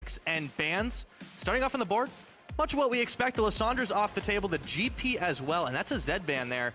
picks and bans. Starting off on the board, much of what we expect. The Lyssandra's off the table, the GP as well, and that's a Zed ban there.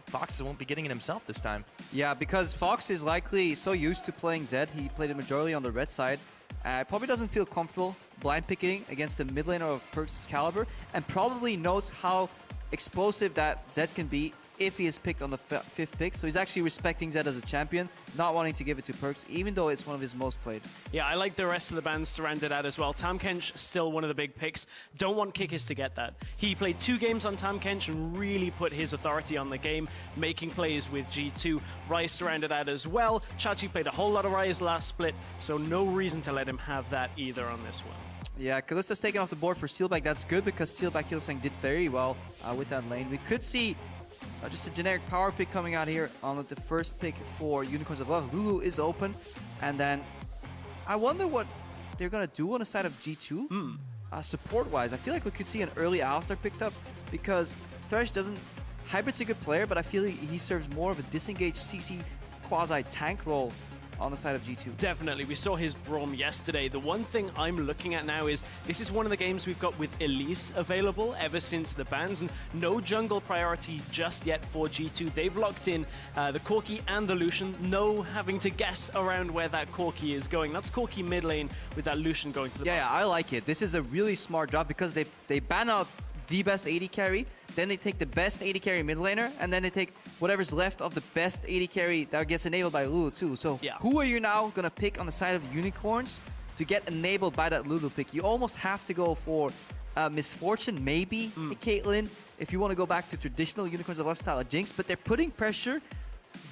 Fox won't be getting it himself this time. Yeah, because Fox is likely so used to playing Zed. He played it majorly on the red side. Probably doesn't feel comfortable blind picking against the mid laner of Perkz' caliber, and probably knows how explosive that Zed can be if he is picked on the fifth pick. So he's actually respecting Zed as a champion, not wanting to give it to Perkz, even though it's one of his most played. Yeah, I like the rest of the bans to round it out as well. Tamkench, still one of the big picks. Don't want Kikis to get that. He played 2 games on Tamkench and really put his authority on the game, making plays with G2. Ryze to round it out as well. Chachi played a whole lot of Ryze last split, so no reason to let him have that either on this one. Yeah, Kalista's taken off the board for Steelback. That's good because Steelback Hillsang did very well with that lane. We could see just a generic power pick coming out here on the first pick for Unicorns of Love. Lulu is open, and then I wonder what they're gonna do on the side of G2 support-wise. I feel like we could see an early Alistar picked up because Thresh doesn't. Hybrid's a good player, but I feel like he serves more of a disengaged CC quasi-tank role on the side of G2. Definitely. We saw his Braum yesterday. The one thing I'm looking at now is this is one of the games we've got with Elise available ever since the bans, and no jungle priority just yet for G2. They've locked in the Corki and the Lucian. No having to guess around where that Corki is going. That's Corki mid lane with that Lucian going to the Yeah, I like it. This is a really smart drop because they ban out the best AD carry, then they take the best AD carry mid laner, and then they take whatever's left of the best AD carry that gets enabled by Lulu too. So who are you now going to pick on the side of Unicorns to get enabled by that Lulu pick? You almost have to go for Misfortune, maybe Caitlyn, if you want to go back to traditional Unicorns of Love style of Jinx, but they're putting pressure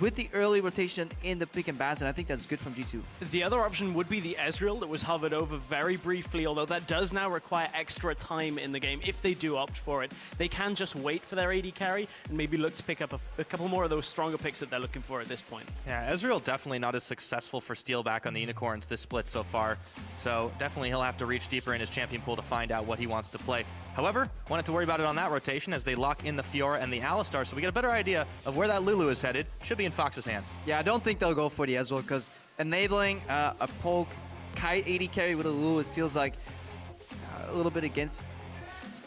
with the early rotation in the pick and bans, and I think that's good from G2. The other option would be the Ezreal that was hovered over very briefly, although that does now require extra time in the game. If they do opt for it, they can just wait for their AD carry and maybe look to pick up a couple more of those stronger picks that they're looking for at this point. Yeah, Ezreal definitely not as successful for Steelback on the Unicorns this split so far, so definitely he'll have to reach deeper in his champion pool to find out what he wants to play. However, won't have to worry about it on that rotation as they lock in the Fiora and the Alistar, so we get a better idea of where that Lulu is headed. Should be in Fox's hands. Yeah, I don't think they'll go for the Ezreal because enabling a poke kite AD carry with a Lulu, it feels like a little bit against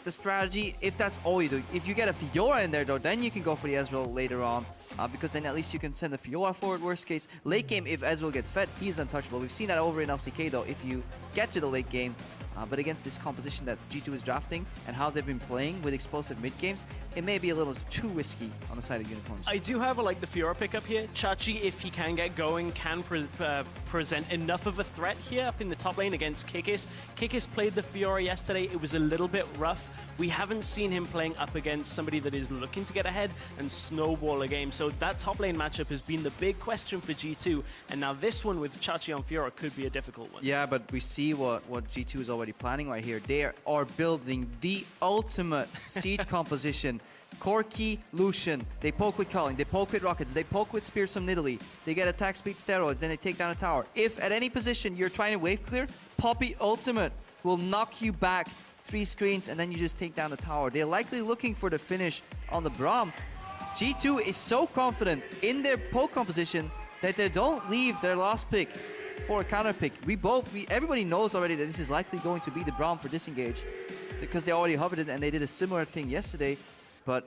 the strategy if that's all you do. If you get a Fiora in there though, then you can go for the Ezreal later on because then at least you can send the Fiora forward. Worst case, late game if Ezreal gets fed, he's untouchable. We've seen that over in LCK though, if you get to the late game. But against this composition that G2 is drafting and how they've been playing with explosive mid games, it may be a little too risky on the side of Unicorns. I do have the Fiora pickup here. Chachi, if he can get going, can present enough of a threat here up in the top lane against Kikis. Kikis played the Fiora yesterday. It was a little bit rough. We haven't seen him playing up against somebody that is looking to get ahead and snowball a game. So that top lane matchup has been the big question for G2. And now this one with Chachi on Fiora could be a difficult one. Yeah, but we see what G2 is already planning right here. They are building the ultimate siege composition. Corki, Lucian, they poke with Culling, they poke with Rockets, they poke with Spears from Nidalee, they get attack speed steroids, then they take down a tower. If at any position you're trying to wave clear, Poppy Ultimate will knock you back 3 screens and then you just take down the tower. They're likely looking for the finish on the Braum. G2 is so confident in their poke composition that they don't leave their last pick for a counter pick. Everybody knows already that this is likely going to be the Braum for disengage because they already hovered it and they did a similar thing yesterday. But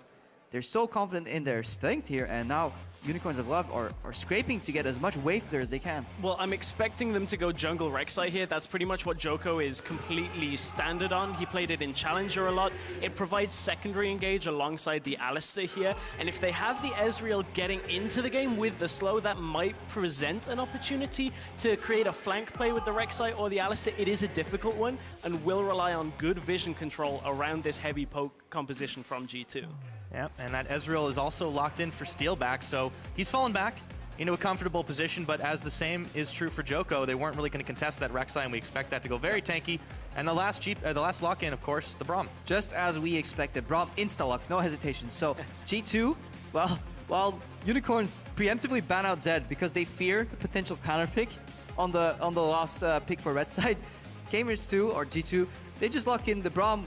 they're so confident in their strength here, and now Unicorns of Love are scraping to get as much wave clear as they can. Well, I'm expecting them to go jungle Rek'Sai here. That's pretty much what Joko is completely standard on. He played it in Challenger a lot. It provides secondary engage alongside the Alistar here. And if they have the Ezreal getting into the game with the slow, that might present an opportunity to create a flank play with the Rek'Sai or the Alistar. It is a difficult one and will rely on good vision control around this heavy poke composition from G2. Yep, and that Ezreal is also locked in for Steelback, so he's fallen back into a comfortable position, but as the same is true for Joko, they weren't really going to contest that Rek'Sai, and we expect that to go very tanky. And the last lock-in, of course, the Braum. Just as we expected, Braum insta-lock, no hesitation. So G2, well, while Unicorns preemptively ban out Zed because they fear the potential counter pick on the last pick for red side, Gamers 2 or G2, they just lock in the Braum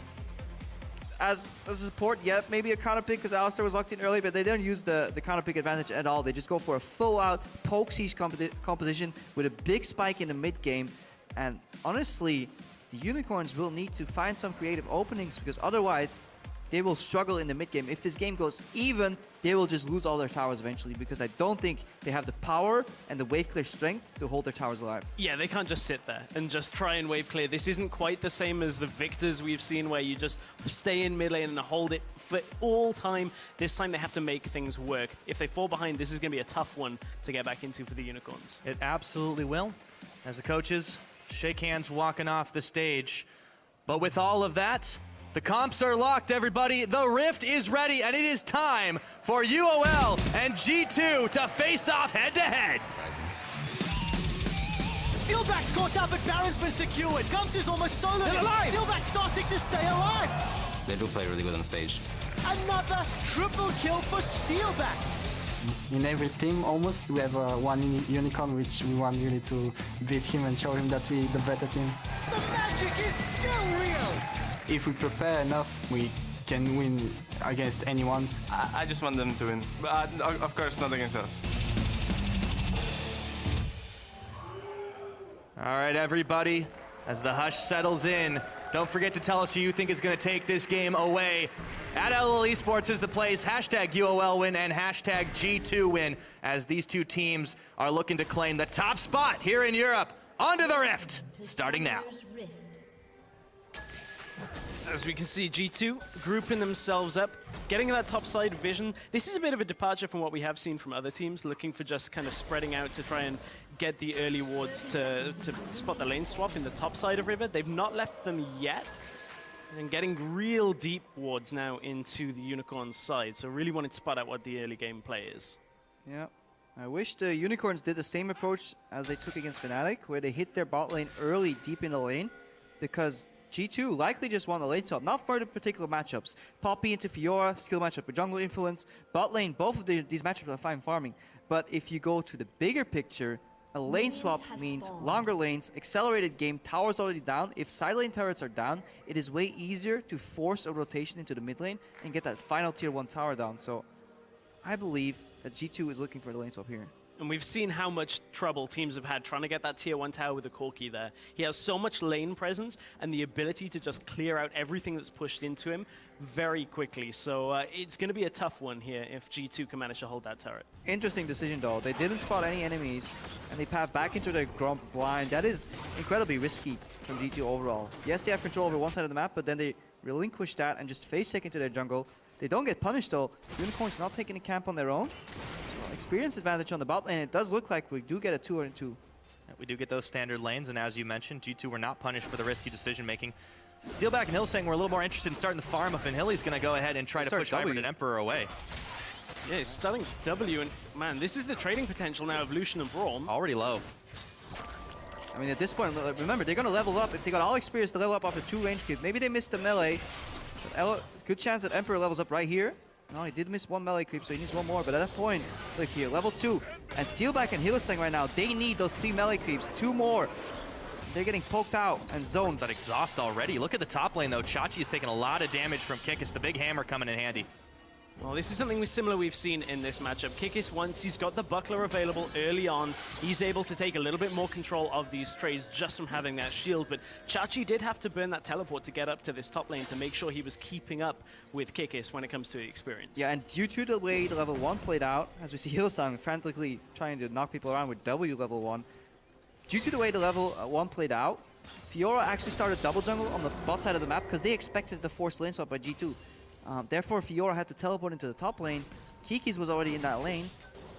as a support. Yeah, maybe a counter pick because Alistar was locked in early, but they don't use the counter pick advantage at all. They just go for a full out poke siege composition with a big spike in the mid game. And honestly, the Unicorns will need to find some creative openings because otherwise they will struggle in the mid game. If this game goes even, they will just lose all their towers eventually because I don't think they have the power and the wave clear strength to hold their towers alive. Yeah, they can't just sit there and just try and wave clear. This isn't quite the same as the Victors we've seen where you just stay in mid lane and hold it for all time. This time they have to make things work. If they fall behind, this is going to be a tough one to get back into for the Unicorns. It absolutely will. As the coaches shake hands walking off the stage. But with all of that, the comps are locked, everybody. The Rift is ready, and it is time for UOL and G2 to face off head-to-head. Steelback's caught up, but Baron's been secured. Gumsu's almost soloed. Steelback's starting to stay alive. They do play really good on stage. Another triple kill for Steelback. In every team, almost, we have one unicorn, which we want really to beat him and show him that we're the better team. The magic is still real. If we prepare enough, we can win against anyone. I just want them to win, but of course not against us. All right, everybody, as the hush settles in, don't forget to tell us who you think is going to take this game away. At LOL Esports is the place. Hashtag UOL win and hashtag G2 win as these two teams are looking to claim the top spot here in Europe. Onto the Rift, starting now. As we can see, G2 grouping themselves up, getting that top side vision. This is a bit of a departure from what we have seen from other teams, looking for just kind of spreading out to try and get the early wards to spot the lane swap in the top side of River. They've not left them yet, and getting real deep wards now into the Unicorns side. So really wanting to spot out what the early game play is. Yeah. I wish the Unicorns did the same approach as they took against Fnatic, where they hit their bot lane early, deep in the lane, because G2 likely just won the lane swap, not for the particular matchups. Poppy into Fiora, skill matchup with jungle influence. Bot lane, both of these matchups are fine farming. But if you go to the bigger picture, a lane swap means longer lanes, accelerated game, towers already down. If side lane turrets are down, it is way easier to force a rotation into the mid lane and get that final tier 1 tower down. So I believe that G2 is looking for the lane swap here. And we've seen how much trouble teams have had trying to get that tier 1 tower with the Corki there. He has so much lane presence and the ability to just clear out everything that's pushed into him very quickly. So it's going to be a tough one here if G2 can manage to hold that turret. Interesting decision though. They didn't spot any enemies and they path back into their Gromp blind. That is incredibly risky from G2 overall. Yes, they have control over one side of the map, but then they relinquish that and just face check into their jungle. They don't get punished though. Unicorns not taking a camp on their own. Experience advantage on the bot lane. It does look like we do get a 2-2. We do get those standard lanes, and as you mentioned, G2 were not punished for the risky decision-making. Steelback and Hillsang were a little more interested in starting the farm up, and Hilly's going to go ahead and try to push Hybrid and Emperor away. Yeah, he's starting W, and man, this is the trading potential now of Lucian and Braum. Already low. I mean, at this point, remember, they're going to level up. If they got all experience to level up after 2 range creep, maybe they missed the melee. But good chance that Emperor levels up right here. No, he did miss 1 melee creep, so he needs 1 more. But at that point, look here, level 2. And Steelback and Hillsang right now, they need those 3 melee creeps. 2 more. They're getting poked out and zoned. That exhaust already. Look at the top lane, though. Chachi is taking a lot of damage from Kikis. The big hammer coming in handy. Well, this is something similar we've seen in this matchup. Kikis, once he's got the buckler available early on, he's able to take a little bit more control of these trades just from having that shield. But Chachi did have to burn that teleport to get up to this top lane to make sure he was keeping up with Kikis when it comes to experience. Yeah, and due to the way the level 1 played out, as we see Hillsang frantically trying to knock people around with W level 1, due to the way the level 1 played out, Fiora actually started double jungle on the bot side of the map because they expected the forced lane swap by G2. Therefore, Fiora had to teleport into the top lane. Kikis was already in that lane,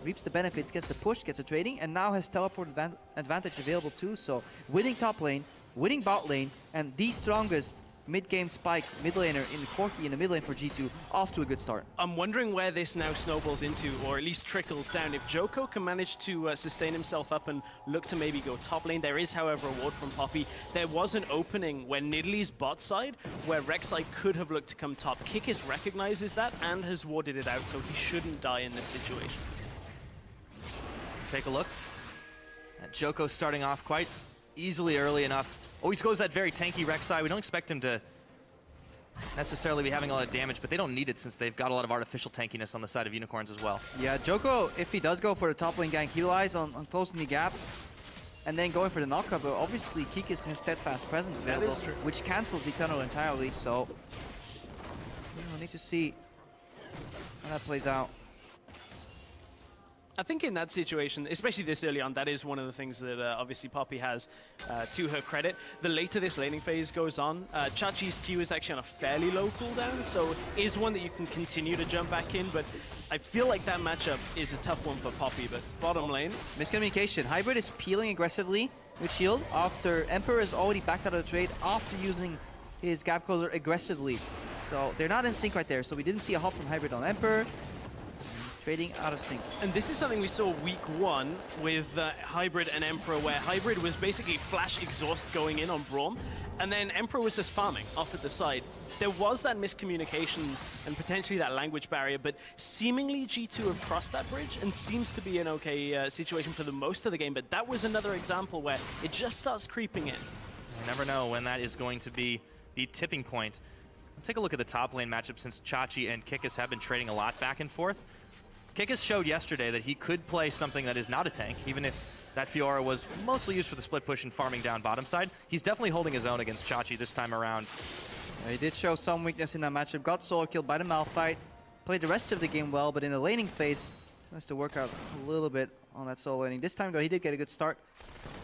reaps the benefits, gets the push, gets a trading, and now has teleport advantage available too. So, winning top lane, winning bot lane, and the strongest mid-game spike mid laner in Corki in the mid lane for G2, off to a good start. I'm wondering where this now snowballs into, or at least trickles down. If Joko can manage to sustain himself up and look to maybe go top lane, there is, however, a ward from Poppy. There was an opening when Nidalee's bot side, where Rek'Sai could have looked to come top. Kikis recognizes that and has warded it out, so he shouldn't die in this situation. Take a look. Joko starting off quite easily early enough. Always goes that very tanky Rek'Sai. We don't expect him to necessarily be having a lot of damage, but they don't need it since they've got a lot of artificial tankiness on the side of Unicorns as well. Yeah, Joko, if he does go for the top lane gank, he relies on closing the gap. and then going for the knockup. But obviously, Kikis has Steadfast Presence available, is true. which cancels the tunnel entirely. So we'll need to see how that plays out. I think in that situation, especially this early on, that is one of the things that obviously Poppy has to her credit. The later this laning phase goes on, Chachi's Q is actually on a fairly low cooldown, so is one that you can continue to jump back in, but I feel like that matchup is a tough one for Poppy. But bottom lane, Miscommunication. Hybrid is peeling aggressively with shield after Emperor is already backed out of the trade after using his gap closer aggressively. So they're not in sync right there. So we didn't see a hop from Hybrid on Emperor. Trading out of sync. and this is something we saw week 1 with Hybrid and Emperor, where Hybrid was basically flash exhaust going in on Braum, and then Emperor was just farming off at the side. There was that miscommunication and potentially that language barrier, but seemingly G2 have crossed that bridge and seems to be an okay situation for the most of the game. But that was another example where it just starts creeping in. You never know when that is going to be the tipping point. Let's take a look at the top lane matchup since Chachi and Kikis have been trading a lot back and forth. Kikis showed yesterday that he could play something that is not a tank, even if that Fiora was mostly used for the split push and farming down bottom side. He's definitely holding his own against Chachi this time around. He did show some weakness in that matchup. Got solo killed by the Malphite. Played the rest of the game well, but in the laning phase, has to work out a little bit on that solo laning. This time though, he did get a good start.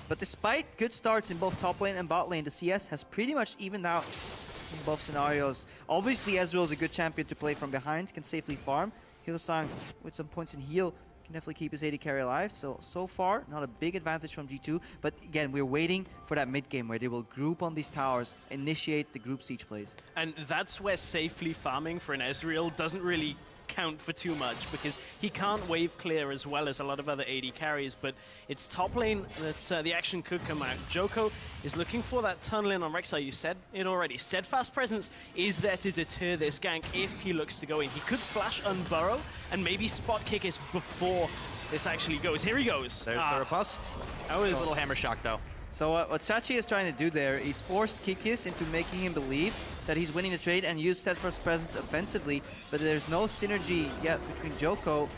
But despite good starts in both top lane and bot lane, the CS has pretty much evened out in both scenarios. Obviously, Ezreal is a good champion to play from behind, can safely farm. Hillsong with some points in heal can definitely keep his AD carry alive. So far, not a big advantage from G2. But again, we're waiting for that mid game where they will group on these towers, initiate the group siege plays. And that's where safely farming for an Ezreal doesn't really count for too much, because he can't wave clear as well as a lot of other AD carries. But it's top lane that the action could come out. Joko is looking for that tunnel in on Rek'Sai. You said it already. Steadfast Presence is there to deter this gank if he looks to go in. He could flash unburrow and maybe spot Kikis before this actually goes. Here he goes. There's the riposte. That was A little hammer shock though. So what Chachi is trying to do there is force Kikis into making him believe that he's winning the trade and use Steadfast Presence offensively, but there's no synergy yet between Joko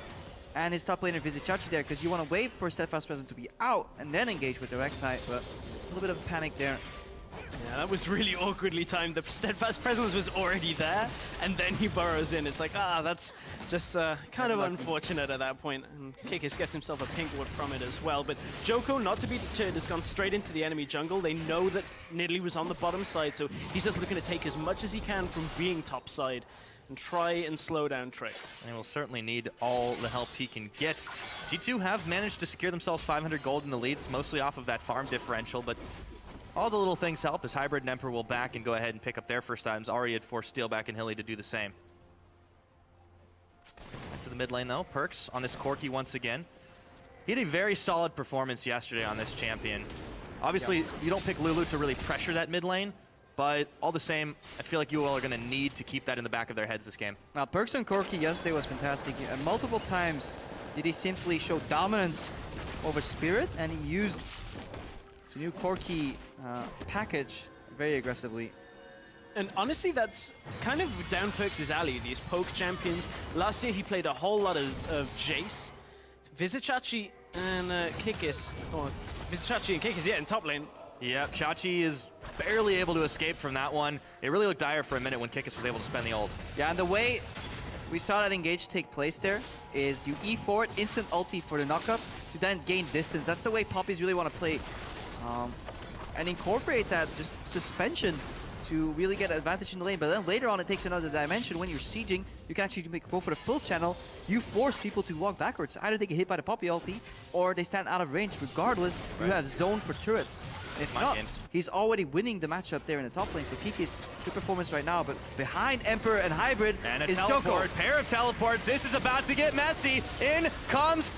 and his top laner Chachi there, because you want to wait for Steadfast Presence to be out and then engage with the Rek'Sai, but a little bit of panic there. Yeah, that was really awkwardly timed. The Steadfast Presence was already there, and then he burrows in. It's like, that's just kind of unfortunate at that point. And Kikis gets himself a pink ward from it as well. But Joko, not to be deterred, has gone straight into the enemy jungle. They know that Nidalee was on the bottom side, so he's just looking to take as much as he can from being top side and try and slow down Trick. And will certainly need all the help he can get. G2 have managed to secure themselves 500 gold in the leads, mostly off of that farm differential, but all the little things help as Hybrid and Emperor will back and go ahead and pick up their first items. Already had forced Steelback and Hilly to do the same. Back to the mid lane though. Perks on this Corki once again. He had a very solid performance yesterday on this champion. Obviously, you don't pick Lulu to really pressure that mid lane, but all the same, I feel like UOL are going to need to keep that in the back of their heads this game. Now, Perks on Corki yesterday was fantastic. Multiple times did he simply show dominance over Spirit, and he used the new Corki package very aggressively. And honestly, that's kind of down Perks' alley, these poke champions. Last year, he played a whole lot of Jace. Vizichachi and Kikis. Oh, Vizichachi and Kikis, yeah, in top lane. Yep, Chachi is barely able to escape from that one. It really looked dire for a minute when Kikis was able to spend the ult. Yeah, and the way we saw that engage take place there is you E forward, instant ulti for the knockup, to then gain distance. That's the way Poppies really want to play. And incorporate that just suspension to really get an advantage in the lane. But then later on, it takes another dimension. When you're sieging, you can actually go for the full channel. You force people to walk backwards. Either they get hit by the Poppy ulti, or they stand out of range. Regardless, you have zone for turrets. If not, he's already winning the matchup there in the top lane. So Kiki's good performance right now. But behind Emperor and Hybrid is Joko. Pair of teleports. This is about to get messy. In comes...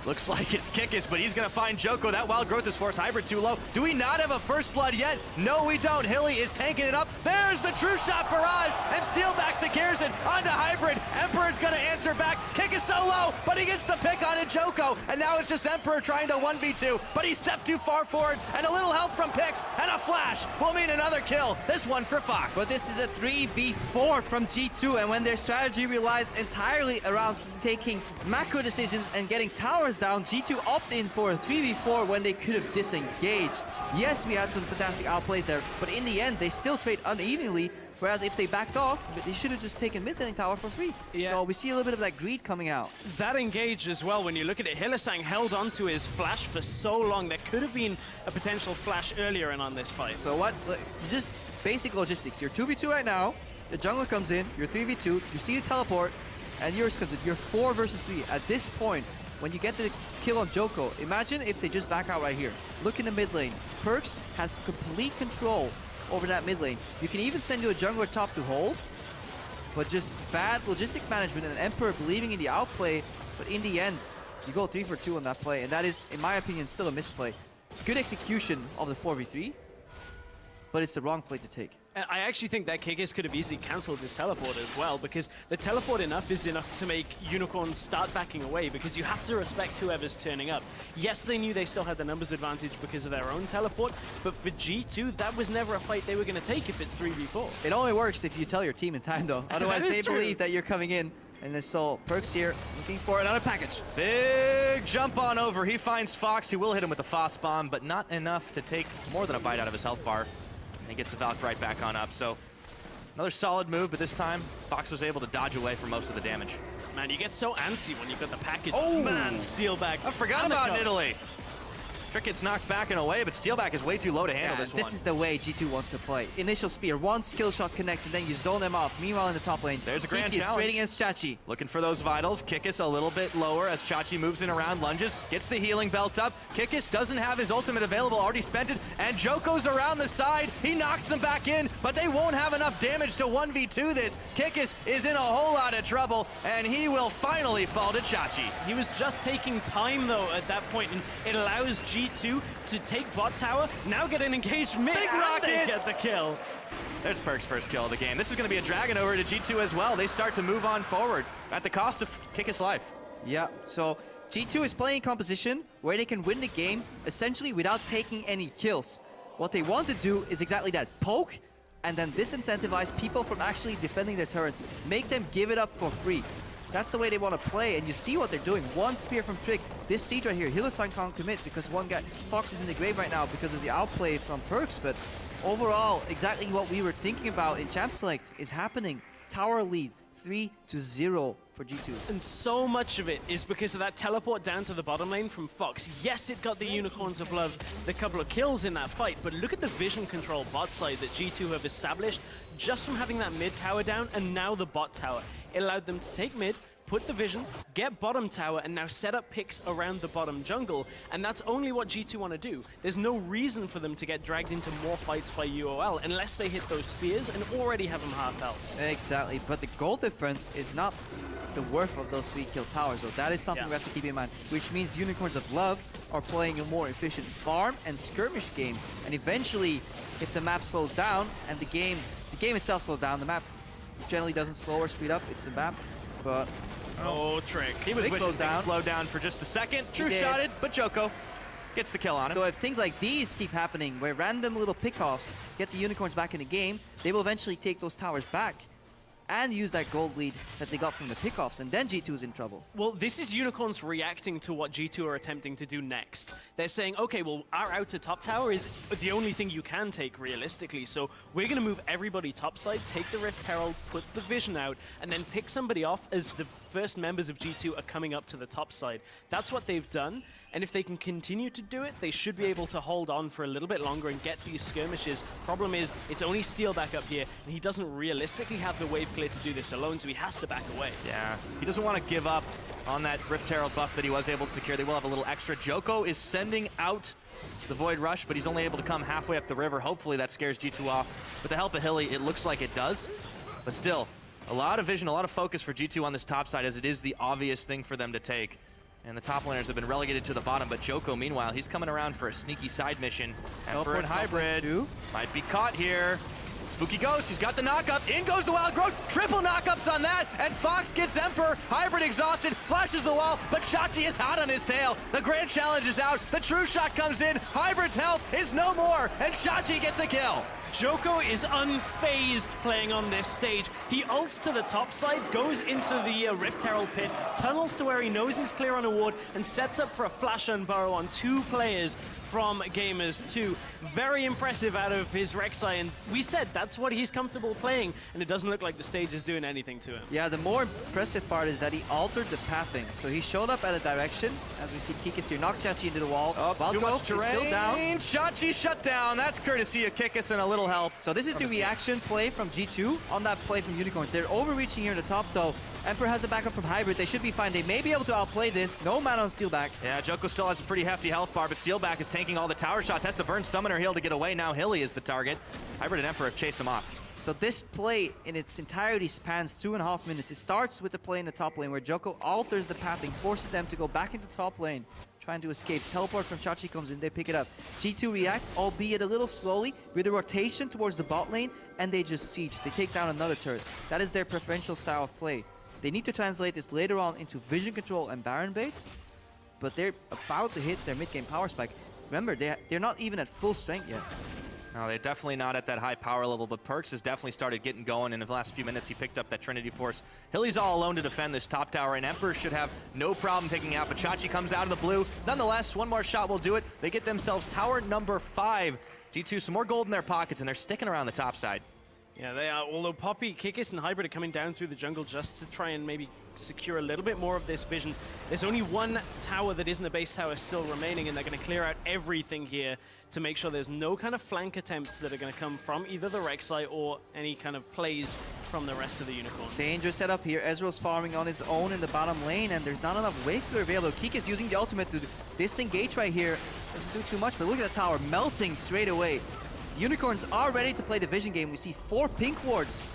Looks like it's Kikis, but he's going to find Joko. That wild growth is forced. Hybrid too low. Do we not have a first blood yet? No, we don't. Hilly is tanking it up. There's the true shot barrage. And steal back to Gearson. Onto Hybrid. Emperor's going to answer back. Kikis so low, but he gets the pick on Joko. And now it's just Emperor trying to 1v2. But he stepped too far forward. And a little help from Pix. And a flash will mean another kill. This one for Fox. But this is a 3v4 from G2. And when their strategy relies entirely around taking macro decisions and getting towers towers down. G2 opt in for a 3v4 when they could have disengaged. Yes, we had some fantastic outplays there, but in the end, they still trade unevenly. Whereas if they backed off, they should have just taken mid lane tower for free. Yeah. So we see a little bit of that greed coming out. That engage as well, when you look at it, Hylissang held onto his flash for so long. There could have been a potential flash earlier in on this fight. So what? Just basic logistics. You're 2v2 right now. The jungler comes in. You're 3v2. You see the teleport, and yours comes in. You're 4 versus 3. At this point, when you get the kill on Joko, imagine if they just back out right here. Look in the mid lane. Perkz has complete control over that mid lane. You can even send you a jungler top to hold, but just bad logistics management and Emperor believing in the outplay. But in the end, you go 3 for 2 on that play, and that is, in my opinion, still a misplay. Good execution of the 4v3, but it's the wrong play to take. And I actually think that Kikis could have easily cancelled his teleport as well, because the teleport is enough to make Unicorns start backing away, because you have to respect whoever's turning up. Yes, they knew they still had the numbers advantage because of their own teleport, but for G2, that was never a fight they were going to take if it's 3v4. It only works if you tell your team in time, though. Otherwise, they believe that you're coming in. And they saw Perkz here looking for another package. Big jump on over. He finds Fox, who will hit him with the Foss bomb, but not enough to take more than a bite out of his health bar. And he gets the Valk right back on up. So another solid move, but this time Fox was able to dodge away from most of the damage. Man, you get so antsy when you've got the package. Oh! Man, Steelback. I forgot about Nidalee. Trick gets knocked back and away, but Steelback is way too low to handle this one. This is the way G2 wants to play. Initial spear, one skill shot connects, and then you zone them off. Meanwhile, in the top lane, there's a grand Kiki is challenge. straight against Chachi. Looking for those vitals. Kikis a little bit lower as Chachi moves in around, lunges, gets the healing belt up. Kikis doesn't have his ultimate available, already spent it, and Joko's around the side. He knocks them back in, but they won't have enough damage to 1v2 this. Kikis is in a whole lot of trouble, and he will finally fall to Chachi. He was just taking time, though, at that point, and it allows G2 to take bot tower, now get an engaged mid, Big and rocket! they get the kill. There's Perkz' first kill of the game. This is going to be a dragon over to G2 as well. They start to move on forward at the cost of Kikis' life. Yeah, so G2 is playing a composition where they can win the game essentially without taking any kills. What they want to do is exactly that, poke and then disincentivize people from actually defending their turrets. Make them give it up for free. That's the way they want to play, and you see what they're doing. One spear from Trick. This siege right here, Hylissang can't commit because one guy, Fox is in the grave right now because of the outplay from Perkz, but overall, exactly what we were thinking about in Champ Select is happening. Tower lead, 3-0 for G2. And so much of it is because of that teleport down to the bottom lane from Fox. Yes, it got the Unicorns of Love the couple of kills in that fight, but look at the vision control bot side that G2 have established just from having that mid tower down and now the bot tower. It allowed them to take mid, put the vision, get bottom tower, and now set up picks around the bottom jungle, and that's only what G2 want to do. There's no reason for them to get dragged into more fights by UOL unless they hit those spears and already have them half health. Exactly, but the goal difference is not the worth of those 3 kill towers, so that is something we have to keep in mind, which means Unicorns of Love are playing a more efficient farm and skirmish game, and eventually, if the map slows down and the game itself slows down, the map generally doesn't slow or speed up, it's the map, but oh, Trick. He was Big wishing slows down. things slowed down for just a second. True did. shotted, but Joko gets the kill on him. so if things like these keep happening, where random little pickoffs get the Unicorns back in the game, they will eventually take those towers back and use that gold lead that they got from the pickoffs, and then G2 is in trouble. Well, this is Unicorns reacting to what G2 are attempting to do next. They're saying, okay, well, our outer top tower is the only thing you can take realistically, so we're going to move everybody topside, take the Rift Herald, put the Vision out, and then pick somebody off as the first members of G2 are coming up to the top side. That's what they've done, and if they can continue to do it, they should be able to hold on for a little bit longer and get these skirmishes. Problem is, it's only Steelback up here, and he doesn't realistically have the wave clear to do this alone, so he has to back away. Yeah, he doesn't want to give up on that Rift Herald buff that he was able to secure. They will have a little extra. Joko is sending out the Void Rush, but he's only able to come halfway up the river. Hopefully that scares G2 off. With the help of Hilly, it looks like it does, but still, a lot of vision, a lot of focus for G2 on this top side, as it is the obvious thing for them to take. And the top laners have been relegated to the bottom, but Joko, meanwhile, he's coming around for a sneaky side mission. Emperor and Hybrid might be caught here. Spooky Ghost, he's got the knockup. In goes the Wild Growth. Triple knockups on that, and Fox gets Emperor. Hybrid exhausted, flashes the wall, but Chachi is hot on his tail. The grand challenge is out. The true shot comes in. Hybrid's health is no more, and Chachi gets a kill. Joko is unfazed playing on this stage. He ults to the top side, goes into the Rift Herald pit, tunnels to where he knows he's clear on a ward, and sets up for a flash unburrow on 2 players from Gamers 2. Very impressive out of his Rek'Sai, and we said that's what he's comfortable playing, and it doesn't look like the stage is doing anything to him. Yeah, the more impressive part is that he altered the pathing. So he showed up at a direction, as we see Kikis here, knock Chachi into the wall. Too much Valkov terrain. is still down. Chachi shut down. That's courtesy of Kikis and a little help. So this is the reaction play from G2 on that play from Unicorns. They're overreaching here in the top though. Emperor has the backup from Hybrid. They should be fine. They may be able to outplay this. No mana on Steelback. Yeah, Joko still has a pretty hefty health bar, but Steelback is tanking all the tower shots. Has to burn Summoner Heal to get away. Now Hilly is the target. Hybrid and Emperor have chased him off. So this play in its entirety spans 2.5 minutes. It starts with the play in the top lane where Joko alters the pathing, forces them to go back into top lane, trying to escape. Teleport from Chachi comes in, they pick it up. G2 react, albeit a little slowly, with a rotation towards the bot lane, and they just siege. They take down another turret. That is their preferential style of play. They need to translate this later on into vision control and Baron baits, but they're about to hit their mid-game power spike. Remember, they're not even at full strength yet. No, they're definitely not at that high power level, but Perks has definitely started getting going, and in the last few minutes he picked up that Trinity Force. Hilly's all alone to defend this top tower, and Emperor should have no problem taking out, but Chachi comes out of the blue. Nonetheless, one more shot will do it. They get themselves tower number 5. G2, some more gold in their pockets, and they're sticking around the top side. Yeah, they are. Although Poppy, Kikis, and Hybrid are coming down through the jungle just to try and maybe secure a little bit more of this vision. There's only one tower that isn't a base tower still remaining, and they're going to clear out everything here to make sure there's no kind of flank attempts that are going to come from either the Rek'Sai or any kind of plays from the rest of the Unicorn. Dangerous setup here. Ezreal's farming on his own in the bottom lane, and there's not enough wave clear available. Kikis using the ultimate to disengage right here. Doesn't do too much, but look at the tower melting straight away. The Unicorns are ready to play the vision game. We see 4 pink wards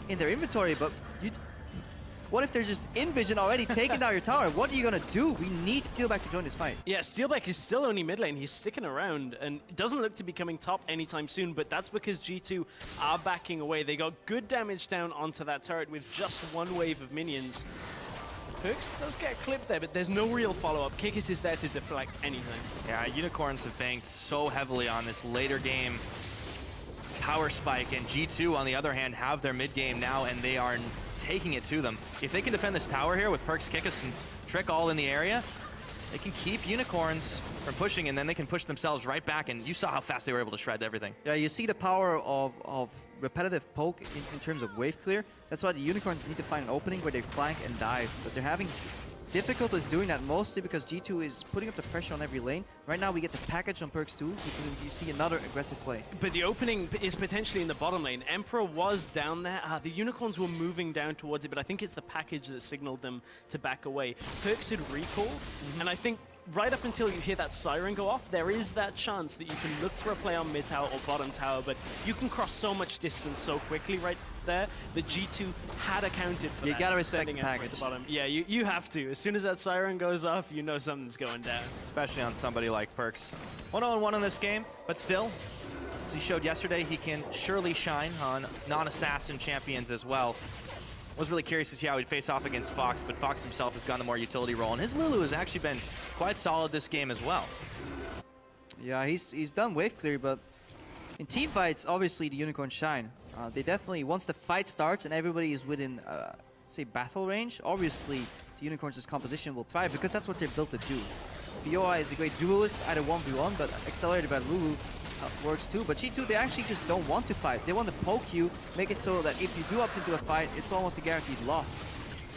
in their inventory, but what if they're just in vision already taking down your tower? What are you gonna do? We need Steelback to join this fight. Yeah, Steelback is still only mid lane. He's sticking around and doesn't look to be coming top anytime soon, but that's because G2 are backing away. They got good damage down onto that turret with just 1 wave of minions. Perks does get clipped there, but there's no real follow-up. Kikis is there to deflect anything. Yeah, Unicorns have banked so heavily on this later game power spike, and G2, on the other hand, have their mid game now, and they are taking it to them. If they can defend this tower here with Perks, Kikis, and Trick all in the area, they can keep Unicorns from pushing, and then they can push themselves right back, and you saw how fast they were able to shred everything. Yeah, you see the power of repetitive poke in terms of wave clear. That's why the Unicorns need to find an opening where they flank and dive, but they're having difficulties doing that, mostly because G2 is putting up the pressure on every lane. Right now we get the package on Perks too. You see another aggressive play. But the opening is potentially in the bottom lane. Emperor was down there. The Unicorns were moving down towards it, but I think it's the package that signaled them to back away. Perks had recalled, and I think right up until you hear that siren go off, there is that chance that you can look for a play on mid tower or bottom tower, but you can cross so much distance so quickly right there that G2 had accounted for that. You gotta respect sending the Emperor package. to bottom. Yeah, you have to. As soon as that siren goes off, you know something's going down. Especially on somebody like Perks. 1-0-1 in this game, but still, as he showed yesterday, he can surely shine on non-assassin champions as well. Was really curious to see how he'd face off against Fox, but Fox himself has gone the more utility role, and his Lulu has actually been quite solid this game as well. Yeah, he's done wave clear, but in team fights, obviously the Unicorns shine. They definitely, once the fight starts and everybody is within, say, battle range, obviously the Unicorns' composition will thrive because that's what they're built to do. Fiora is a great duelist, either 1v1, but accelerated by Lulu works too. But G2, they actually just don't want to fight. They want to poke you, make it so that if you do opt into a fight, it's almost a guaranteed loss.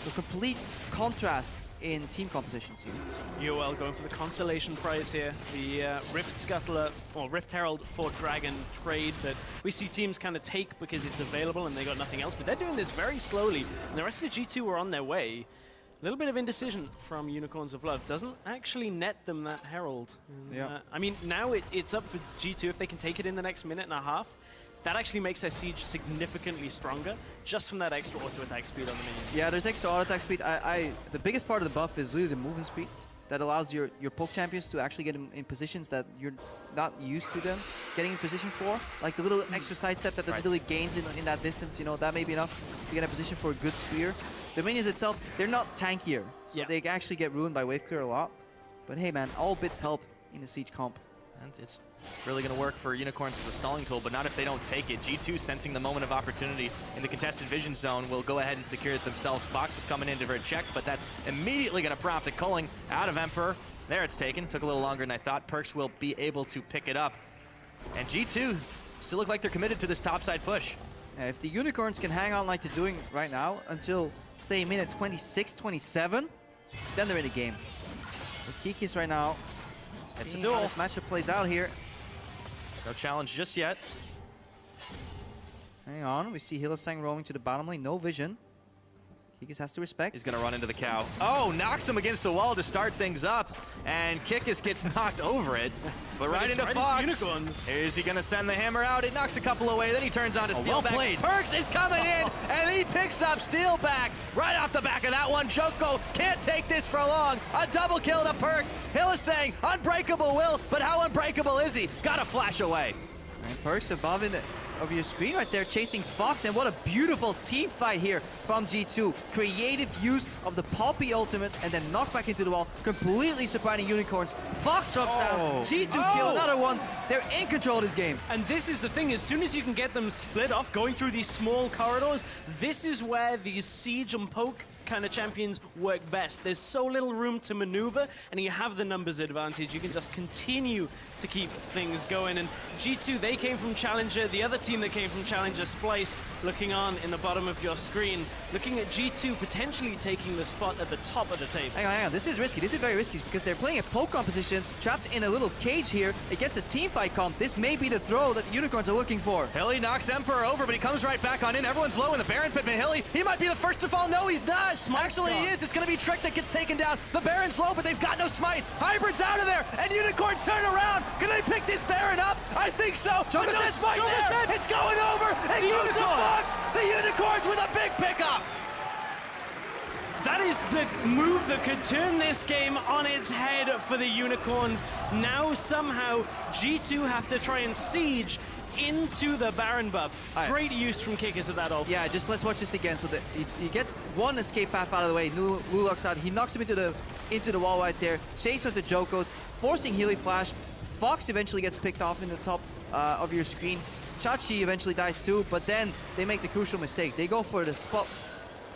So complete contrast in team compositions here. UOL going for the consolation prize here. The Rift Scuttler, or Rift Herald for Dragon trade that we see teams kind of take because it's available and they got nothing else. But they're doing this very slowly, and the rest of G2 were on their way. A little bit of indecision from Unicorns of Love. Doesn't actually net them that Herald. And, Yeah. I mean, now it's up for G2 if they can take it in the next minute and a half. That actually makes their siege significantly stronger, just from that extra auto-attack speed on the minions. Yeah, there's extra auto-attack speed. The biggest part of the buff is really the movement speed. That allows your poke champions to actually get in positions that you're not used to them getting in position for. Like the little extra sidestep that the literally gains in that distance, you know, that may be enough to get in a position for a good spear. The minions itself, they're not tankier, so they actually get ruined by wave clear a lot. But hey man, all bits help in the siege comp. And it's really going to work for Unicorns as a stalling tool, but not if they don't take it. G2 sensing the moment of opportunity in the contested vision zone will go ahead and secure it themselves. Fox was coming in for a check, but that's immediately going to prompt a culling out of Emperor. There it's taken. Took a little longer than I thought. Perks will be able to pick it up. And G2 still look like they're committed to this topside push. If the Unicorns can hang on like they're doing right now until, say, minute 26, 27, then they're in the game. But Kikis right now, It's a seeing duel. how this matchup plays out here. No challenge just yet. Hang on, we see Hylissang rolling to the bottom lane, no vision. Kikis has to respect. He's going to run into the cow. Oh, knocks him against the wall to start things up. And Kikis gets knocked over it. But right into Fox. Unicorns. Is he going to send the hammer out? It knocks a couple away. Then he turns on to well Steelback. played. Perks is coming in, and he picks up Steelback right off the back of that one. Joko can't take this for long. A double kill to Perks. Hylissang, unbreakable will, but how unbreakable is he? Got to flash away. And Perks above of your screen right there, chasing Fox, and what a beautiful team fight here from G2. Creative use of the Poppy ultimate, and then knocked back into the wall, completely surprising Unicorns. Fox drops down, G2 kill another one. They're in control of this game. And this is the thing, as soon as you can get them split off, going through these small corridors, this is where these siege and poke kind of champions work best. There's so little room to maneuver, and you have the numbers advantage. You can just continue to keep things going. And G2, they came from Challenger. The other team that came from Challenger, Splice, looking on in the bottom of your screen, looking at G2 potentially taking the spot at the top of the table. Hang on. This is risky. This is very risky because they're playing a poke composition, trapped in a little cage here against a team fight comp. This may be the throw that the Unicorns are looking for. Hilly knocks Emperor over, but he comes right back on in. Everyone's low in the Baron pit, but Hilly, he might be the first to fall. No, he's not. Actually, he is. It's going to be Trick that gets taken down. The Baron's low, but they've got no smite. Hybrid's out of there, and Unicorns turn around. Can they pick this Baron up? I think so. With no smite there, it's going over. It goes to Fox. The Unicorns with a big pickup. That is the move that could turn this game on its head for the Unicorns. Now somehow G2 have to try and siege into the Baron buff. Right. Great use from Kikis of that ult. Yeah, just let's watch this again. So that he gets one escape path out of the way. Lulok's out. He knocks him into the wall right there. Chases the Joko, forcing Healy Flash. Fox eventually gets picked off in the top of your screen. Chachi eventually dies too, but then they make the crucial mistake. They go for the spot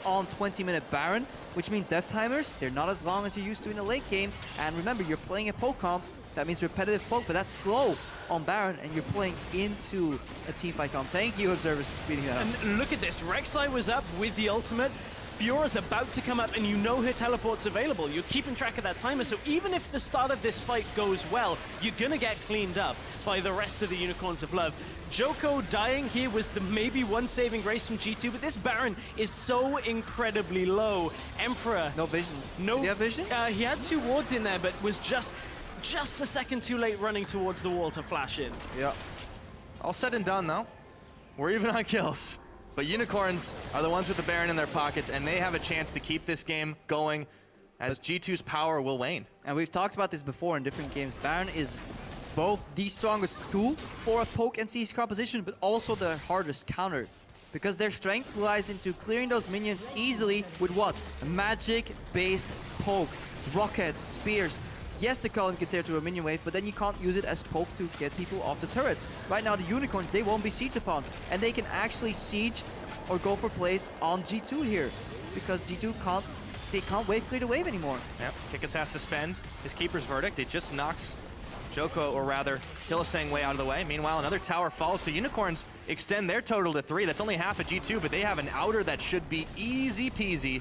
on 20-minute Baron, which means death timers, they're not as long as you're used to in the late game. And remember, you're playing a poke comp. That means repetitive poke, but that's slow on Baron, and you're playing into a teamfight comp. Thank you, Observers, for speeding that up. And look at this. Rek'Sai was up with the ultimate. Fiora's about to come up, and you know her teleport's available. You're keeping track of that timer, so even if the start of this fight goes well, you're gonna get cleaned up by the rest of the Unicorns of Love. Joko dying here was the maybe one saving grace from G2, but this Baron is so incredibly low. Emperor. No vision. No. Did he have vision? He had 2 wards in there, but was just a second too late running towards the wall to flash in. Yeah. All said and done, though. We're even on kills. But Unicorns are the ones with the Baron in their pockets, and they have a chance to keep this game going as G2's power will wane. And we've talked about this before in different games. Baron is both the strongest tool for a poke and siege composition, but also the hardest counter. Because their strength lies into clearing those minions easily with what? A magic-based poke. Rockets, spears. Yes, the Cullen can tear through a minion wave, but then you can't use it as poke to get people off the turrets. Right now, the Unicorns, they won't be sieged upon, and they can actually siege or go for plays on G2 here, because G2 can't wave clear the wave anymore. Yep, Kikis has to spend his Keeper's Verdict. It just knocks Joko, or rather, Hylissang way out of the way. Meanwhile, another tower falls, so Unicorns extend their total to 3. That's only half of G2, but they have an outer that should be easy peasy.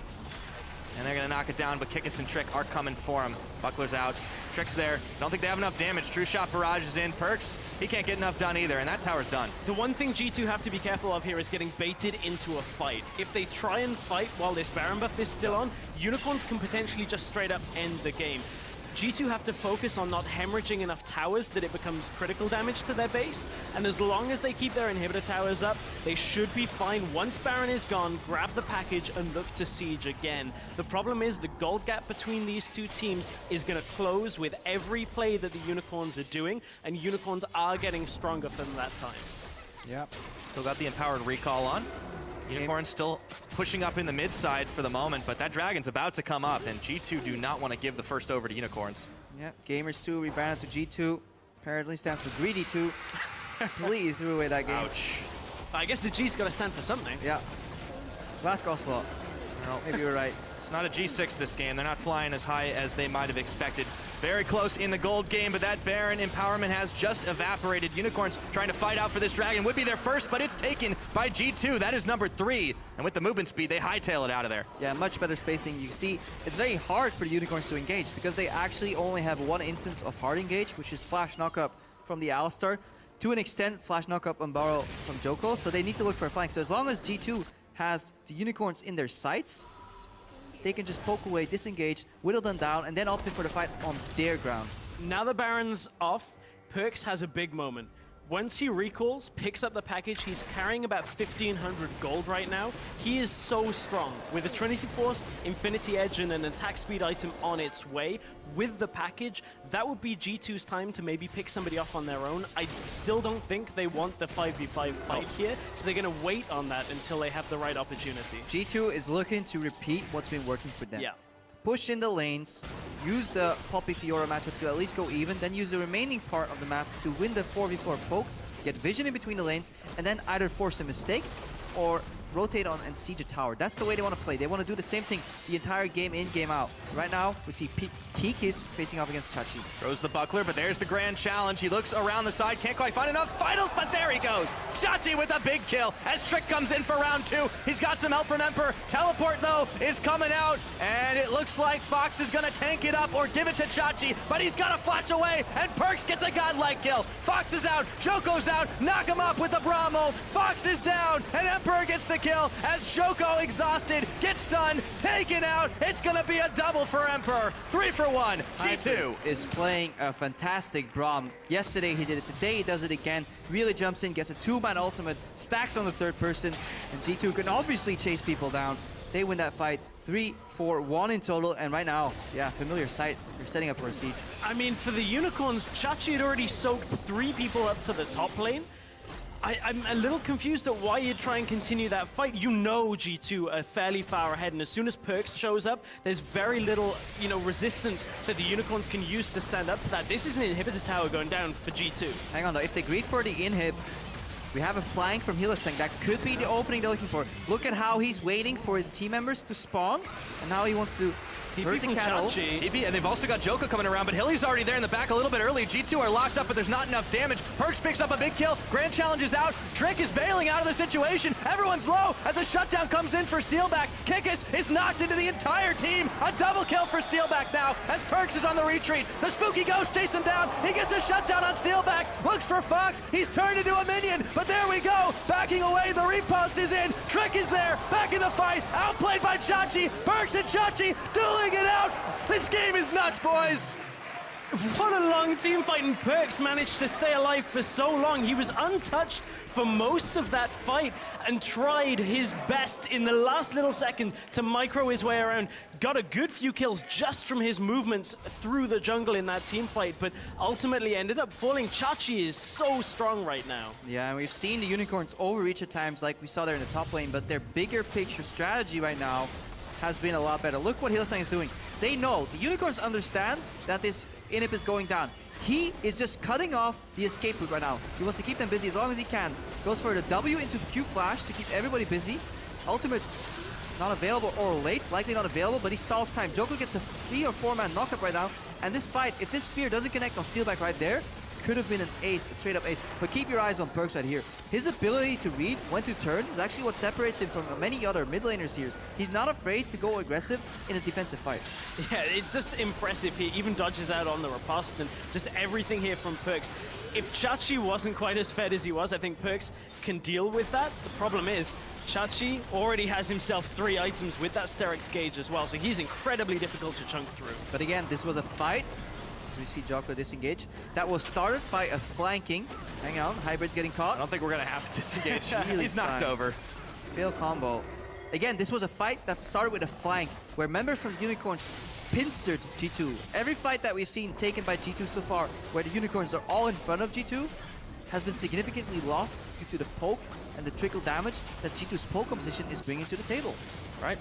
And they're going to knock it down, but Kikis and Trick are coming for him. Buckler's out. Trick's there. Don't think they have enough damage. True Shot Barrage is in. Perks, he can't get enough done either, and that tower's done. The one thing G2 have to be careful of here is getting baited into a fight. If they try and fight while this Baron buff is still on, Unicorns can potentially just straight up end the game. G2 have to focus on not hemorrhaging enough towers that it becomes critical damage to their base, and as long as they keep their inhibitor towers up, they should be fine. Once Baron is gone, grab the package and look to siege again. The problem is the gold gap between these two teams is going to close with every play that the Unicorns are doing, and Unicorns are getting stronger from that time. Yep. Still got the Empowered Recall on. Unicorns still pushing up in the mid side for the moment, but that Dragon's about to come up, and G2 do not want to give the first over to Unicorns. Yep. Gamers 2 rebounded to G2. Apparently stands for greedy too. Completely threw away that game. Ouch. I guess the G's got to stand for something. Yeah. Last slot. Well, Maybe you're right. it's not a G6 this game. They're not flying as high as they might have expected. Very close in the gold game, but that Baron empowerment has just evaporated. Unicorns trying to fight out for this dragon. Would be their first, but it's taken by G2. That is number 3. And with the movement speed, they hightail it out of there. Yeah, much better spacing. You see, it's very hard for the Unicorns to engage because they actually only have one instance of hard engage, which is flash knockup from the Alistar. To an extent, flash knockup on Barrow from Joko, so they need to look for a flank. So as long as G2 has the Unicorns in their sights, they can just poke away, disengage, whittle them down, and then opt in for the fight on their ground. Now the Baron's off, Perks has a big moment. Once he recalls, picks up the package, he's carrying about 1,500 gold right now. He is so strong. With a Trinity Force, Infinity Edge, and an attack speed item on its way, with the package, that would be G2's time to maybe pick somebody off on their own. I still don't think they want the 5v5 fight here, so they're going to wait on that until they have the right opportunity. G2 is looking to repeat what's been working for them. Yeah. Push in the lanes, use the Poppy Fiora matchup to at least go even, then use the remaining part of the map to win the 4v4 poke, get vision in between the lanes, and then either force a mistake or rotate on and siege a tower. That's the way they want to play. They want to do the same thing the entire game in, game out. Right now, we see Kikis facing off against Chachi. Throws the buckler, but there's the grand challenge. He looks around the side, can't quite find enough finals, but there he goes. Chachi with a big kill as Trick comes in for round 2. He's got some help from Emperor. Teleport, though, is coming out, and it looks like Fox is going to tank it up or give it to Chachi, but he's got to flash away, and Perks gets a godlike kill. Fox is out, Joko's out, knock him up with the Brahmo. Fox is down, and Emperor gets the kill as Joko, exhausted, gets stunned, taken out. It's going to be a double for Emperor. 3 for 1. G2 is playing a fantastic Braum. Yesterday he did it, today he does it again. Really jumps in, gets a 2-man ultimate, stacks on the third person, and G2 can obviously chase people down. They win that fight. 3-4-1 in total, and right now, yeah, familiar sight. They're setting up for a siege. I mean, for the Unicorns, Chachi had already soaked 3 people up to the top lane. I'm a little confused at why you try and continue that fight. You know G2 are fairly far ahead, and as soon as Perks shows up, there's very little, resistance that the Unicorns can use to stand up to that. This is an inhibitor tower going down for G2. Hang on though, if they greed for the inhib, we have a flank from Hylissang. That could be the opening they're looking for. Look at how he's waiting for his team members to spawn, and how he wants to hurt the from cattle. Chachi. TP, and they've also got Joko coming around, but Hilly's already there in the back a little bit early. G2 are locked up, but there's not enough damage. Perks picks up a big kill. Grand Challenge is out. Trick is bailing out of the situation. Everyone's low as a shutdown comes in for Steelback. Kikis is knocked into the entire team. A double kill for Steelback now as Perks is on the retreat. The Spooky Ghost chase him down. He gets a shutdown on Steelback. Looks for Fox. He's turned into a minion, but there we go. Backing away. The repost is in. Trick is there. Back in the fight. Outplayed by Chachi. Perks and Chachi dueling it out. This game is nuts, boys! What a long team fight, and Perks managed to stay alive for so long. He was untouched for most of that fight and tried his best in the last little second to micro his way around. Got a good few kills just from his movements through the jungle in that team fight, but ultimately ended up falling. Chachi is so strong right now. Yeah, and we've seen the Unicorns overreach at times like we saw there in the top lane, but their bigger picture strategy right now has been a lot better. Look what Hylissang is doing. They know, the Unicorns understand that this inhib is going down. He is just cutting off the escape route right now. He wants to keep them busy as long as he can. Goes for the W into Q flash to keep everybody busy. Ultimate's not available or late, likely not available, but he stalls time. Joko gets a 3 or 4-man knockup right now. And this fight, if this spear doesn't connect on Steelback right there, could have been an ace, a straight up ace. But keep your eyes on Perks right here. His ability to read when to turn is actually what separates him from many other mid laners here. He's not afraid to go aggressive in a defensive fight. Yeah, it's just impressive. He even dodges out on the riposte, and just everything here from Perks. If Chachi wasn't quite as fed as he was, I think Perks can deal with that. The problem is, Chachi already has himself 3 items with that Sterix gauge as well, so he's incredibly difficult to chunk through. But again, this was a fight. We see Joko disengage. That was started by a flanking. Hang on, Hybrid's getting I caught. don't think we're going to have to disengage. Really He's knocked slime. over. Fail combo. Again, this was a fight that started with a flank, where members from Unicorns pincered G2. Every fight that we've seen taken by G2 so far, where the Unicorns are all in front of G2, has been significantly lost due to the poke and the trickle damage that G2's poke composition is bringing to the table. Right.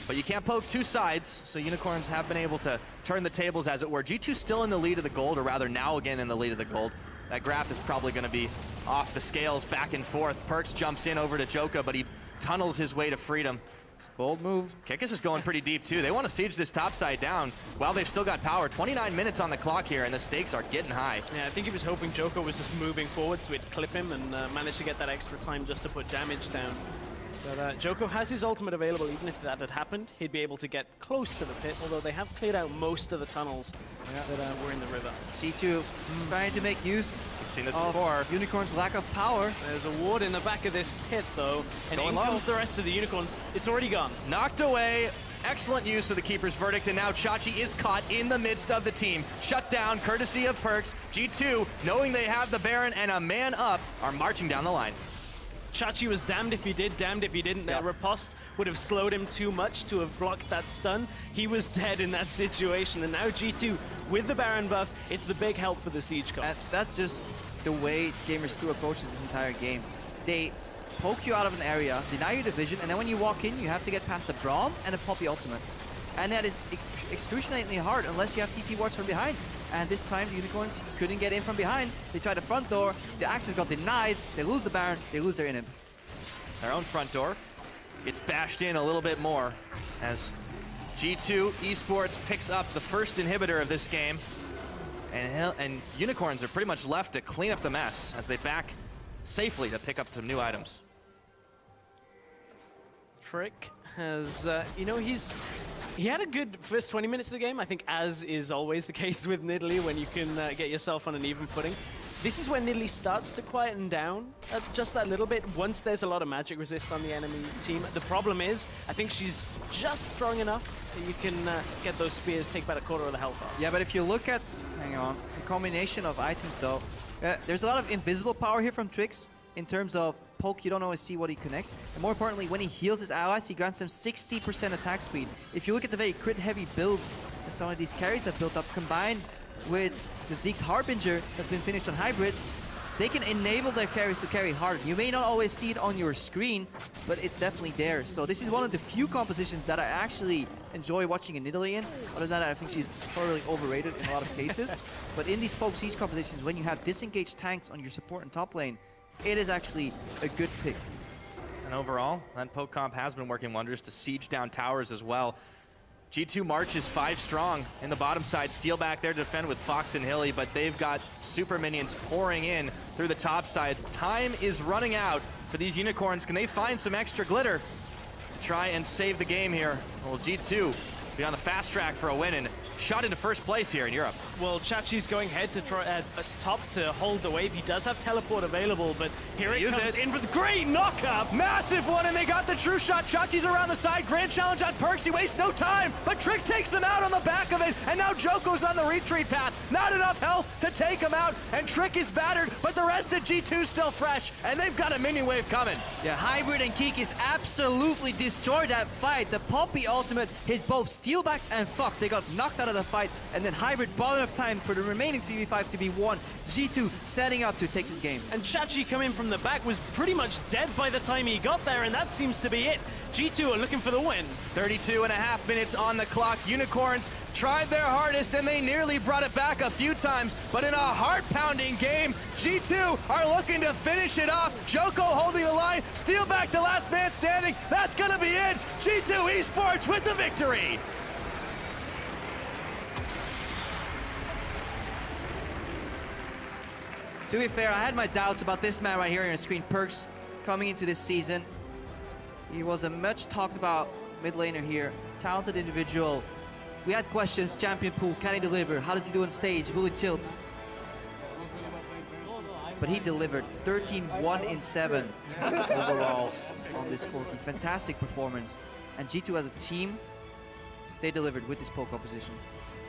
But you can't poke two sides, so Unicorns have been able to turn the tables, as it were. G2 still in the lead of the gold, or rather now again in the lead of the gold. That graph is probably going to be off the scales back and forth. Perks jumps in over to Joka, but he tunnels his way to freedom. It's a bold move. Kikis is going pretty deep too. They want to siege this top side down while they've still got power. 29 minutes on the clock here, and the stakes are getting high. Yeah, I think he was hoping Joka was just moving forward so he'd clip him and manage to get that extra time just to put damage down. But Joko has his ultimate available. Even if that had happened, he'd be able to get close to the pit, although they have cleared out most of the tunnels that were in the river. G2 trying to make use We've seen this of before. Unicorn's lack of power. There's a ward in the back of this pit, though, and in comes the rest of the Unicorns. It's already gone. Knocked away. Excellent use of the Keeper's Verdict, and now Chachi is caught in the midst of the team. Shut down, courtesy of Perks. G2, knowing they have the Baron and a man up, are marching down the line. Chachi was damned if he did, damned if he didn't. That riposte would have slowed him too much to have blocked that stun. He was dead in that situation, and now G2, with the Baron buff, it's the big help for the Siege comps. That's just the way Gamers 2 approaches this entire game. They poke you out of an area, deny you the vision, and then when you walk in, you have to get past a Braum and a Poppy ultimate. And that is excruciatingly hard unless you have TP wards from behind. And this time, the Unicorns couldn't get in from behind. They tried the front door, the access got denied, they lose the Baron, they lose their inhib. Their own front door gets bashed in a little bit more as G2 eSports picks up the first inhibitor of this game. And Unicorns are pretty much left to clean up the mess as they back safely to pick up some new items. Trick has, he had a good first 20 minutes of the game, I think, as is always the case with Nidalee when you can get yourself on an even footing. This is when Nidalee starts to quieten down just that little bit once there's a lot of magic resist on the enemy team. The problem is, I think she's just strong enough that you can get those spears, take about a quarter of the health off. Yeah, but if you look at, the combination of items though, there's a lot of invisible power here from Trix in terms of poke, you don't always see what he connects. And more importantly, when he heals his allies, he grants them 60% attack speed. If you look at the very crit-heavy builds that some of these carries have built up, combined with the Zeke's Harbinger that's been finished on Hybrid, they can enable their carries to carry hard. You may not always see it on your screen, but it's definitely there. So this is one of the few compositions that I actually enjoy watching a Nidalee in. Other than that, I think she's totally overrated in a lot of cases. But in these poke siege compositions, when you have disengaged tanks on your support and top lane, it is actually a good pick. And overall, that poke comp has been working wonders to siege down towers as well. G2 marches 5 strong in the bottom side. Steel back there to defend with Fox and Hilly, but they've got super minions pouring in through the top side. Time is running out for these Unicorns. Can they find some extra glitter to try and save the game here? Well, G2 be on the fast track for a win and shot into first place here in Europe. Well, Chachi's going head to try top to hold the wave. He does have teleport available, but here it comes in for the great knockup. Massive one, and they got the true shot. Chachi's around the side. Grand challenge on Perks. He wastes no time, but Trick takes him out on the back of it, and now Joko's on the retreat path. Not enough health to take him out, and Trick is battered, but the rest of G2's still fresh, and they've got a minion wave coming. Yeah, Hybrid and Kikis absolutely destroyed that fight. The Poppy ultimate hit both Steelbacks and Fox. They got knocked out of the fight, and then Hybrid bought enough time for the remaining 3v5 to be won. G2 setting up to take this game. And Chachi coming from the back was pretty much dead by the time he got there, and that seems to be it. G2 are looking for the win. 32.5 minutes on the clock. Unicorns tried their hardest, and they nearly brought it back a few times, but in a heart-pounding game, G2 are looking to finish it off. Joko holding the line, Steelback the last man standing. That's gonna be it. G2 eSports with the victory. To be fair, I had my doubts about this man right here on your screen, Perks, coming into this season. He was a much talked about mid laner here, talented individual. We had questions, champion pool, can he deliver? How does he do on stage? Will he tilt? But he delivered 13-1-7 overall on this Corki. Fantastic performance. And G2 as a team, they delivered with this poke composition.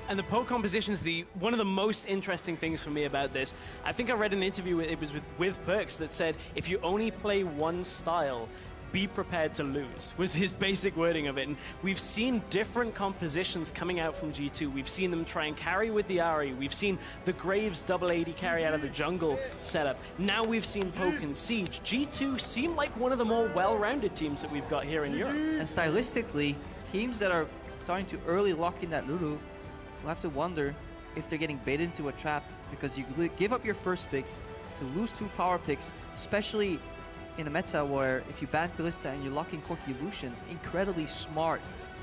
And the poke composition is one of the most interesting things for me about this. I think I read an interview, it was with Perks, that said if you only play one style, be prepared to lose, was his basic wording of it. And we've seen different compositions coming out from G2. We've seen them try and carry with the Ahri. We've seen the Graves double AD carry out of the jungle setup. Now we've seen Poke and Siege. G2 seem like one of the more well-rounded teams that we've got here in Europe. And stylistically, teams that are starting to early lock in that Lulu will have to wonder if they're getting baited into a trap, because you give up your first pick to lose 2 power picks, especially in a meta where if you ban Kalista and you lock in Corki Lucian, incredibly smart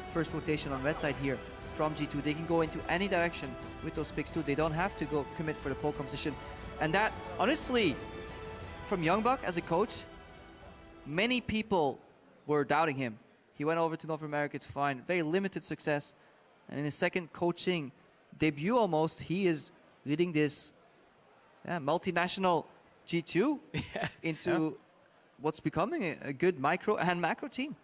first rotation on red side here from G2. They can go into any direction with those picks too. They don't have to go commit for the pole composition. And that, honestly, from Youngbuck as a coach, many people were doubting him. He went over to North America to find very limited success. And in his second coaching debut almost, he is leading this multinational G2 into what's becoming a good micro and macro team.